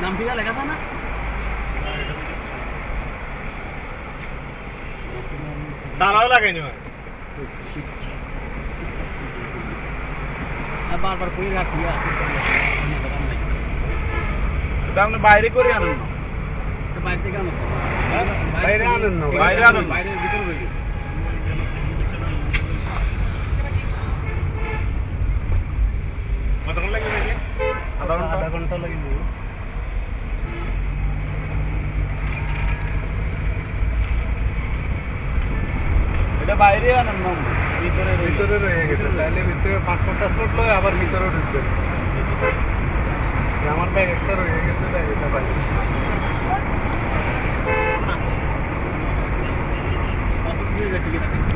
নাম ঠিকা লেখা था না? তালাও লাগাইনি ভাই। বারবার কই ঘাট দিয়া এটা আপনি বাইরে করে আনেন না। বাইরে থেকে আনো বাইরে আনেন না, বাইরে আনেন না। বাইরের ভিতরে রয়ে গেছে কতক্ষণ লাগবে ভাই? আধা ঘন্টা লাগে নিব। এটা বাইরে আনেন না, ভিতরে ভিতরে রয়ে গেছে, তাহলে ভিতরে পাসপোর্ট টাসপোর্ট লয় আবার ভিতরে ঢুকবে। আমার ব্যাগ একটা রয়ে গেছে, ব্যাগ এটা বাইরে। টিকিট আছে